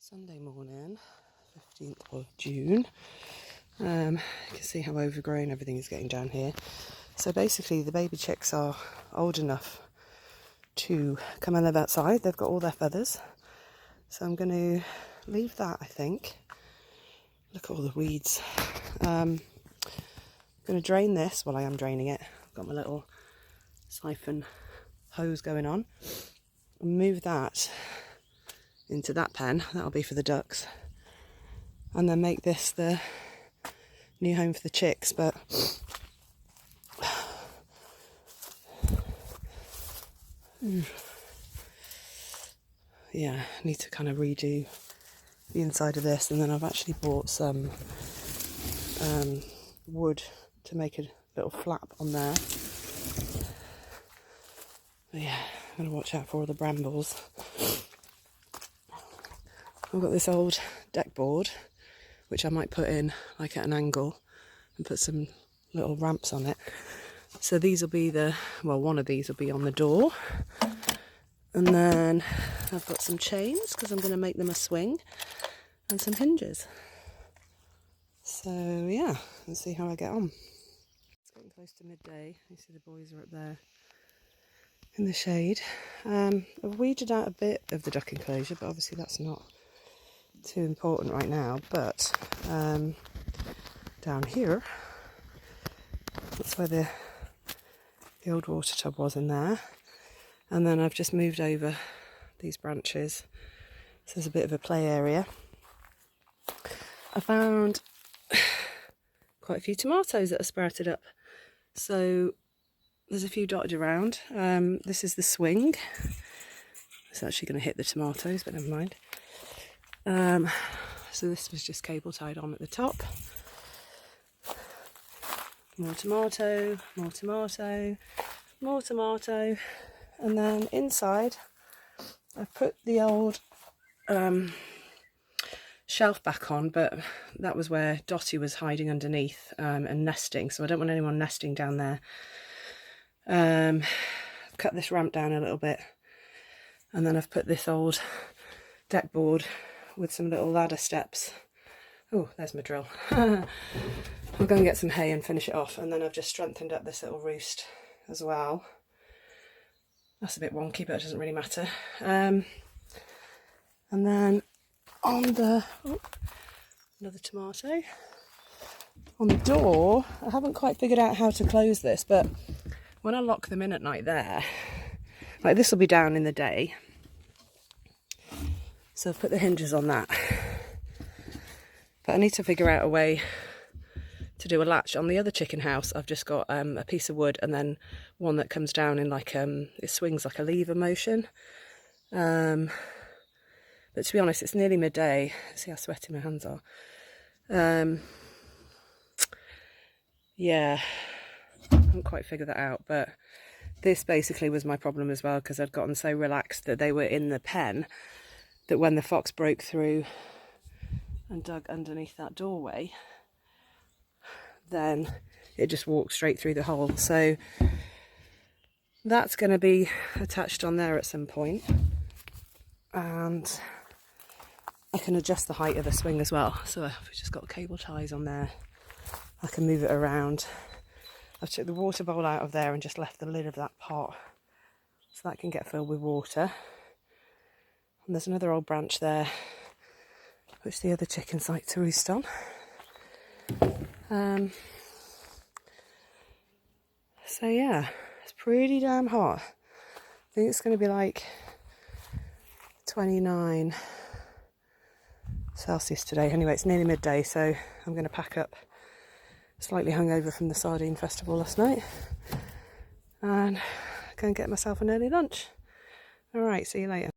Sunday morning, 15th of June. You can see how overgrown everything is getting down here. So basically the baby chicks are old enough to come and live outside. They've got all their feathers. So I'm going to leave that, I think. Look at all the weeds. I'm going to drain this. Well, I am draining it. I've got my little siphon hose going on. Move that into that pen. That'll be for the ducks. And then make this the new home for the chicks. But yeah, I need to kind of redo the inside of this, and then I've actually bought some wood to make a little flap on there. But yeah, I'm going to watch out for all the brambles. I've got this old deck board which I might put in like at an angle and put some little ramps on it. So these will be one of these will be on the door. And then I've got some chains because I'm going to make them a swing, and some hinges. So yeah, let's see how I get on. It's getting close to midday. You see the boys are up there in the shade. I've weeded out a bit of the duck enclosure, but obviously that's not too important right now. But down here, that's where the old water tub was, in there. And then I've just moved over these branches, so there's a bit of a play area. I found quite a few tomatoes that are sprouted up, so there's a few dotted around. This is the swing. It's actually going to hit the tomatoes, but never mind. So this was just cable tied on at the top. More tomato, more tomato, more tomato. And then inside, I've put the old shelf back on, but that was where Dottie was hiding underneath and nesting, so I don't want anyone nesting down there. Cut this ramp down a little bit, and then I've put this old deck board with some little ladder steps. Oh, there's my drill. I'll go and get some hay and finish it off, and then I've just strengthened up this little roost as well. That's a bit wonky, but it doesn't really matter. And then on the another tomato on the door, I haven't quite figured out how to close this, but when I lock them in at night there, like this will be down in the day, so I've put the hinges on that, but I need to figure out a way to do a latch. On the other chicken house, I've just got a piece of wood and then one that comes down in like it swings like a lever motion. But to be honest, it's nearly midday. See how sweaty my hands are. Yeah, I haven't quite figured that out, but this basically was my problem as well, because I'd gotten so relaxed that they were in the pen that when the fox broke through and dug underneath that doorway, then it just walked straight through the hole. So that's going to be attached on there at some point, and I can adjust the height of the swing as well. So I've just got cable ties on there, I can move it around. I've took the water bowl out of there and just left the lid of that pot so that can get filled with water. And there's another old branch there which the other chickens like to roost on. So yeah, it's pretty damn hot. I think it's going to be like 29 Celsius today. Anyway, it's nearly midday, so I'm going to pack up, slightly hungover from the sardine festival last night, and go and get myself an early lunch. Alright, see you later.